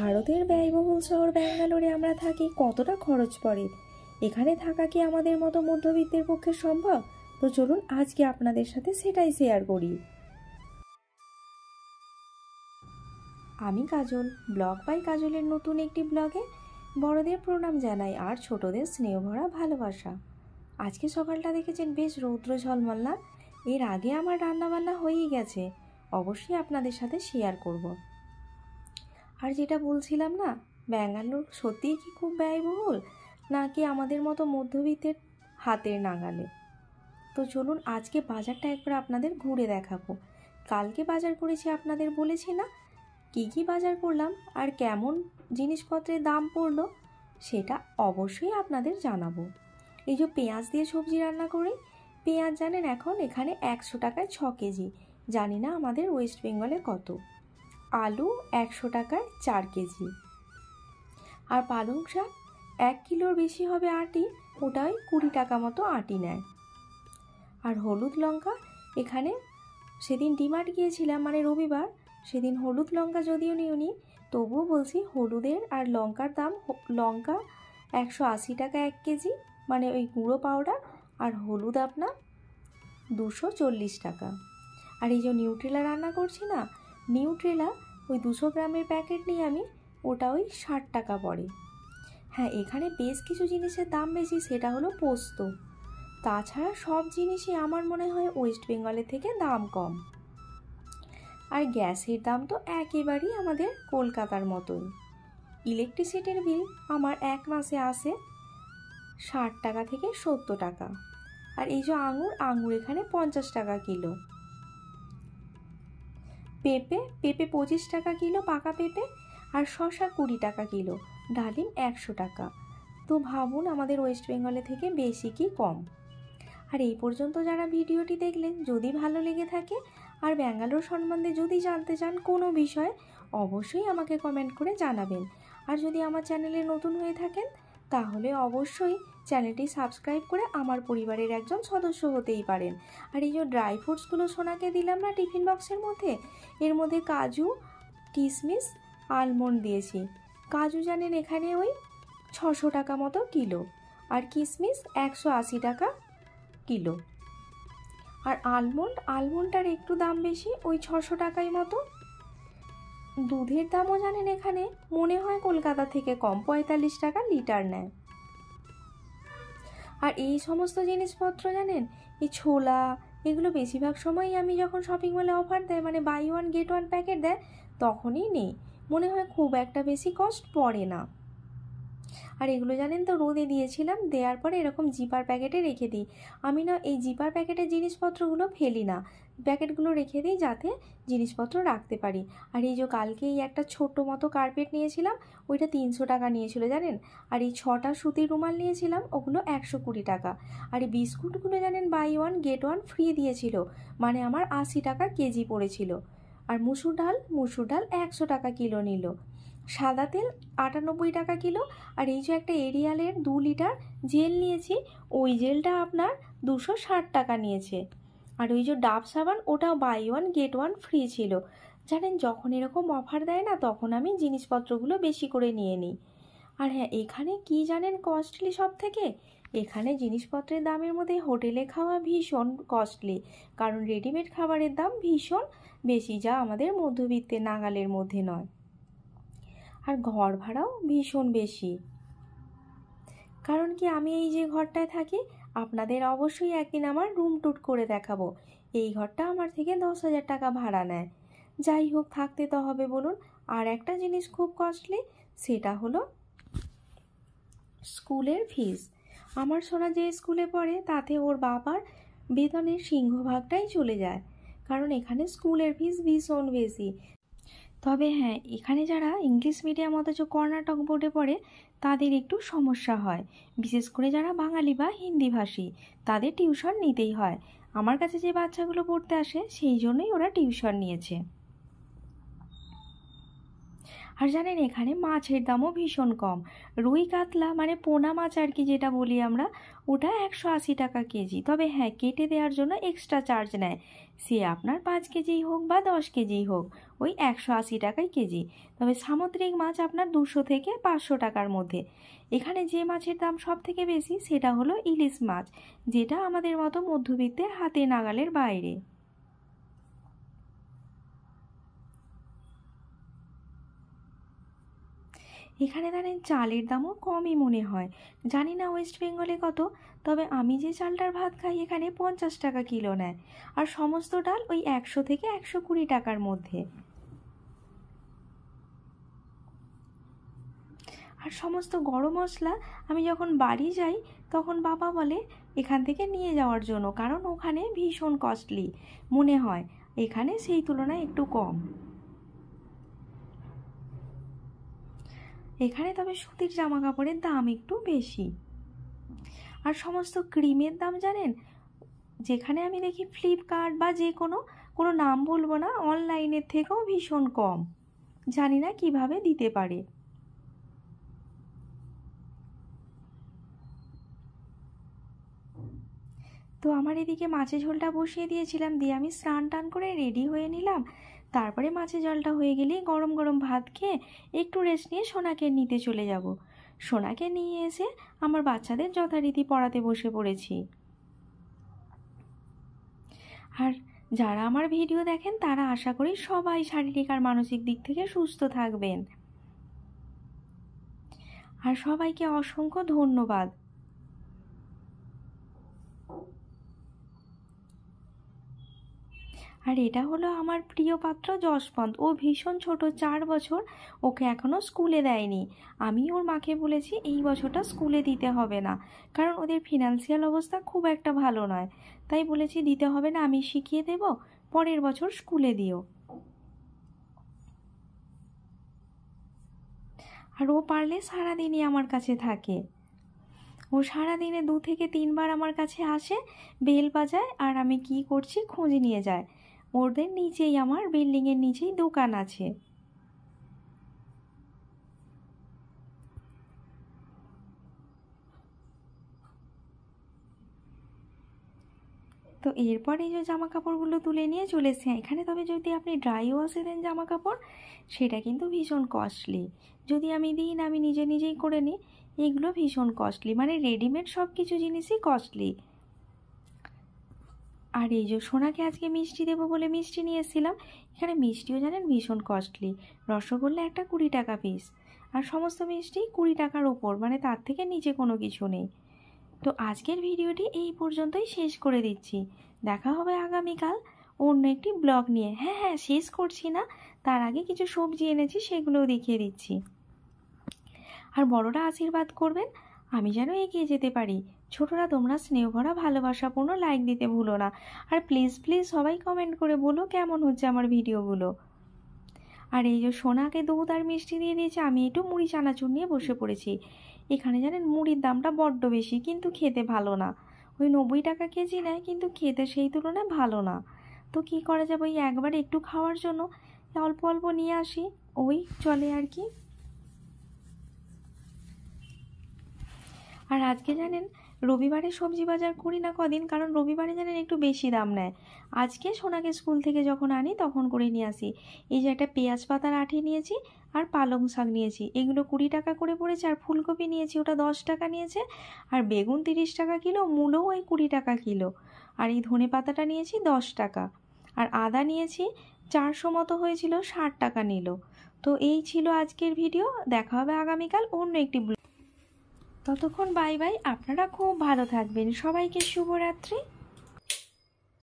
ভারতের ব্যয়বহুল শহর ব্যাঙ্গালোরে আমরা থাকি, কতটা খরচ পড়ে। এখানে থাকা কি আমাদের মতো মধ্যবিত্তের পক্ষে সম্ভব? তো চলুন আজকে আপনাদের সাথে সেটাই শেয়ার করি। আমি কাজল, ব্লগ বাই কাজলের নতুন একটি ব্লগে বড়দের প্রণাম জানাই আর ছোটদের স্নেহ ভরা ভালোবাসা। আজকে সকালটা দেখেছেন বেশ রৌদ্র ঝলমল না? এর আগে আমার রান্নাবান্না হয়েই গেছে, অবশ্যই আপনাদের সাথে শেয়ার করব। আর যেটা বলছিলাম না, ব্যাঙ্গালোর সত্যিই কি খুব ব্যয়বহুল, নাকি আমাদের মতো মধ্যবিত্তের হাতের নাগালে? তো চলুন আজকে বাজারটা একবার আপনাদের ঘুরে দেখাবো। কালকে বাজার করেছি, আপনাদের বলেছি না কী কী বাজার করলাম আর কেমন জিনিসপত্রের দাম পড়লো, সেটা অবশ্যই আপনাদের জানাবো। এই যে পেঁয়াজ দিয়ে সবজি রান্না করি, পেঁয়াজ জানেন এখন এখানে 100 টাকায় 6 কেজি, জানি না আমাদের ওয়েস্ট বেঙ্গলে কত। আলু 100 টাকায় 4 কেজি। আর পালং শাক 1 কিলোর বেশি হবে আটি, ওটাই 20 টাকা মতো আটি নেয়। আর হলুদ লঙ্কা এখানে, সেদিন ডিমার্ট গিয়েছিলাম মানে রবিবার, সেদিন হলুদ লঙ্কা যদিও নিইনি, তবুও বলছি হলুদের আর লঙ্কার দাম, লঙ্কা 180 টাকা 1 কেজি, মানে ওই গুঁড়ো পাউডার, আর হলুদ আপনার 240 টাকা। আর এই যে নিউট্রেলা রান্না করছি না, নিউট্রেলা ওই 200 গ্রামের প্যাকেট নিই আমি, ওটা ওই 60 টাকা পড়ে। হ্যাঁ, এখানে বেশ কিছু জিনিসের দাম বেশি, সেটা হলো পোস্ত। তাছাড়া সব জিনিসই আমার মনে হয় ওয়েস্ট বেঙ্গলের থেকে দাম কম। আর গ্যাসের দাম তো একেবারেই আমাদের কলকাতার মতোই। ইলেকট্রিসিটির বিল আমার 1 মাসে আসে 60 টাকা থেকে 70 টাকা। আর এই যে আঙুর এখানে 50 টাকা কিলো। পেঁপে 25 টাকা কিলো পাকা পেঁপে, আর শসা 20 টাকা কিলো, ডালিম 100 টাকা। তো ভাবুন আমাদের ওয়েস্ট বেঙ্গলে থেকে বেশি কি কম। আর এই পর্যন্ত যারা ভিডিওটি দেখলেন, যদি ভালো লেগে থাকে আর ব্যাঙ্গালোর সম্বন্ধে যদি জানতে চান কোনো বিষয়, অবশ্যই আমাকে কমেন্ট করে জানাবেন। আর যদি আমার চ্যানেলে নতুন হয়ে থাকেন, তাহলে অবশ্যই চ্যানেলটি সাবস্ক্রাইব করে আমার পরিবারের একজন সদস্য হতেই পারেন। আর এই যে ড্রাই ফ্রুটসগুলো সোনাকে দিলাম না টিফিন বক্সের মধ্যে, এর মধ্যে কাজু, কিশমিশ, আলমন্ড দিয়েছি। কাজু জানেন এখানে ওই 600 টাকা মতো কিলো, আর কিশমিশ 180 টাকা কিলো। আর আলমন্ডটার একটু দাম বেশি, ওই 600 টাকাই মতো। দুধের দামও জানেন এখানে মনে হয় কলকাতা থেকে কম, 45 টাকা লিটার নেয়। আর এই সমস্ত জিনিসপত্র জানেন, এই ছোলা, এগুলো বেশিরভাগ সময়ই আমি যখন শপিং মলে অফার দেয়, মানে buy one get one packet দেয়, তখনই নেই, মনে হয় খুব একটা বেশি কস্ট পড়ে না। আর এগুলো জানেন তো রোদে দিয়েছিলাম, দেওয়ার পরে এরকম জিপার প্যাকেটে রেখে দিই। আমি না এই জিপার প্যাকেটের জিনিসপত্রগুলো ফেলি না, প্যাকেটগুলো রেখে দিই যাতে জিনিসপত্র রাখতে পারি। আর এই যে কালকে এই একটা ছোট্ট মতো কার্পেট নিয়েছিলাম, ওইটা 300 টাকা নিয়েছিল জানেন। আর এই 6টা সুতির রুমাল নিয়েছিলাম, ওগুলো 120 টাকা। আর এই বিস্কুটগুলো জানেন buy one get one free দিয়েছিল, মানে আমার 80 টাকা কেজি পড়েছিল। আর মুসুর ডাল 100 টাকা কিলো নিল। সাদা তেল 98 টাকা কিলো। আর এই যে একটা এরিয়ালের 2 লিটার জেল নিয়েছি, ওই জেলটা আপনার 260 টাকা নিয়েছে। আর ওই যে ডাব সাবান, ওটাও buy one get one free ছিল। জানেন যখন এরকম অফার দেয় না, তখন আমি জিনিসপত্রগুলো বেশি করে নিয়ে নিই। আর হ্যাঁ, এখানে কি জানেন কস্টলি সব থেকে? এখানে জিনিসপত্রের দামের মধ্যে হোটেলে খাওয়া ভীষণ কস্টলি, কারণ রেডিমেড খাবারের দাম ভীষণ বেশি, যা আমাদের মধ্যবিত্তের নাগালের মধ্যে নয়। আর ঘর ভাড়াও ভীষণ বেশি। কারণ কি, আমি এই যে ঘরটায় থাকি, আপনাদের অবশ্যই একদিন আমার রুম ট্যুর করে দেখাবো। এই ঘরটা আমার থেকে 10,000 টাকা ভাড়া নেয়। যাই হোক, থাকতে তো হবে বলুন। আর একটা জিনিস খুব কস্টলি, সেটা হলো স্কুলের ফিস। আমার সোনা যে স্কুলে পড়ে, তাতে ওর বাবার বেতনের সিংহভাগটাই চলে যায়, কারণ এখানে স্কুলের ফিস ভীষণ বেশি। তবে হ্যাঁ, এখানে যারা ইংলিশ মিডিয়াম অথচ কর্ণাটক বোর্ডে পড়ে, তাদের একটু সমস্যা হয়, বিশেষ করে যারা বাঙালি বা হিন্দিভাষী, তাদের টিউশন নিতেই হয়। আমার কাছে যে বাচ্চাগুলো পড়তে আসে, সেই জন্যই ওরা টিউশন নিয়েছে। আর জানেন এখানে মাছের দামও ভীষণ কম। রুই কাতলা মানে পোনা মাছ আর কি যেটা বলি আমরা, ওটা 180 টাকা কেজি। তবে হ্যাঁ, কেটে দেওয়ার জন্য এক্সট্রা চার্জ নেয়, সে আপনার 5 কেজিই হোক বা 10 কেজিই হোক, ওই 180 টাকায় কেজি। তবে সামুদ্রিক মাছ আপনার 200 থেকে 500 টাকার মধ্যে। এখানে যে মাছের দাম সব থেকে বেশি সেটা হলো ইলিশ মাছ, যেটা আমাদের মতো মধ্যবিত্তের হাতে নাগালের বাইরে। এখানে জানেন চালের দামও কমই মনে হয়, জানি না ওয়েস্ট বেঙ্গলে কত, তবে আমি যে চালটার ভাত খাই এখানে 50 টাকা কিলো নেয়, আর সমস্ত ডাল ওই 100 থেকে 120 টাকার মধ্যে। আর সমস্ত গরম মশলা আমি যখন বাড়ি যাই তখন বাবা বলে এখান থেকে নিয়ে যাওয়ার জন্য, কারণ ওখানে ভীষণ কস্টলি মনে হয়, এখানে সেই তুলনায় একটু কম। এখানে তবে সুতির জামা কাপড়ের দাম একটু বেশি। আর সমস্ত ক্রিমের দাম জানেন, যেখানে আমি দেখি ফ্লিপকার্ট বা যে কোনো নাম বলবো না, অনলাইনের থেকেও ভীষণ কম, জানি না কিভাবে দিতে পারে। তো আমার এদিকে মাছের ঝোলটা বসিয়ে দিয়েছিলাম, দিয়ে আমি স্নান টান করে রেডি হয়ে নিলাম। তারপরে মাছের ঝোলটা হয়ে গেলেই গরম গরম ভাত খেয়ে একটু রেস্ট নিয়ে সোনাকে নিতে চলে যাব। সোনাকে নিয়ে এসে আমার বাচ্চাদের যথারীতি পড়াতে বসে পড়েছি। আর যারা আমার ভিডিও দেখেন তারা আশা করি সবাই শারীরিক আর মানসিক দিক থেকে সুস্থ থাকবেন। আর সবাইকে অসংখ্য ধন্যবাদ। আর এটা হলো আমার প্রিয় পাত্র যশবন্ত, ও ভীষণ ছোট, 4 বছর, ওকে এখনও স্কুলে দেয়নি। আমি ওর মাকে বলেছি এই বছরটা স্কুলে দিতে হবে না, কারণ ওদের ফিনান্সিয়াল অবস্থা খুব একটা ভালো নয়, তাই বলেছি দিতে হবে না, আমি শিখিয়ে দেব, পরের বছর স্কুলে দিও। আর ও পারলে সারাদিনই আমার কাছে থাকে, ও সারাদিনে 2 থেকে 3 বার আমার কাছে আসে, বেল বাজায় আর আমি কি করছি খোঁজ নিয়ে যায়। ওদের নিচেই, আমার বিল্ডিংয়ের নিচেই দোকান আছে। তো এরপর এই যে জামা কাপড়গুলো তুলে নিয়ে চলে এসেছি এখানে। তবে যদি আপনি ড্রাই ওয়াশে দেন জামা কাপড়, সেটা কিন্তু ভীষণ কস্টলি। যদি আমি দিই না, আমি নিজেই করে নিই, এগুলো ভীষণ কস্টলি, মানে রেডিমেড সব কিছু জিনিসই কস্টলি। আর এই যে সোনাকে আজকে মিষ্টি দেবো বলে মিষ্টি নিয়ে এসেছিলাম, এখানে মিষ্টিও জানেন ভীষণ কস্টলি। রসগোল্লা একটা 20 টাকা পিস, আর সমস্ত মিষ্টি 20 টাকার ওপর, মানে তার থেকে নিচে কোনো কিছু নেই। তো আজকের ভিডিওটি এই পর্যন্তই শেষ করে দিচ্ছি। দেখা হবে আগামীকাল অন্য একটি ব্লগ নিয়ে। হ্যাঁ, শেষ করছি না, তার আগে কিছু সবজি এনেছি সেগুলোও দেখিয়ে দিচ্ছি। আর বড়রা আশীর্বাদ করবেন আমি যেন এগিয়ে যেতে পারি। ছোটরা তোমরা স্নেহ ভরা ভালোবাসাপূর্ণ লাইক দিতে ভুলো না। আর প্লিজ সবাই কমেন্ট করে বলো কেমন হচ্ছে আমার ভিডিওগুলো। আর এই যে সোনাকে দুধ আর মিষ্টি দিয়ে দিয়েছে, আমি একটু মুড়ি চানাচুর নিয়ে বসে পড়েছি। এখানে জানেন মুড়ির দামটা বড্ড বেশি, কিন্তু খেতে ভালো না। ওই 90 টাকা কেজি নেয়, কিন্তু খেতে সেই তুলনায় ভালো না। তো কি করা যাবে, ওই একবার একটু খাওয়ার জন্য অল্প অল্প নিয়ে আসি, ওই চলে আর কি। আর আজকে জানেন রবিবারে সবজি বাজার করি না কদিন, কারণ রবিবারে জানেন একটু বেশি দাম নেয়। আজকে সোনাকে স্কুল থেকে যখন আনি তখন করে নিয়ে আসি। এই যে একটা পেঁয়াজ পাতার আঁটি নিয়েছি, আর পালং শাক নিয়েছি, এগুলো 20 টাকা করে পড়েছে। আর ফুলকপি নিয়েছি, ওটা 10 টাকা নিয়েছে। আর বেগুন 30 টাকা কিলো, মূলও ওই 20 টাকা কিলো। আর এই ধনে পাতাটা নিয়েছি 10 টাকা। আর আদা নিয়েছি 400 মতো হয়েছিল, 60 টাকা নিল। তো এই ছিল আজকের ভিডিও। দেখা হবে আগামীকাল অন্য একটি। ততক্ষণ বাই বাই, আপনারা খুব ভালো থাকবেন, সবাইকে শুভরাত্রি।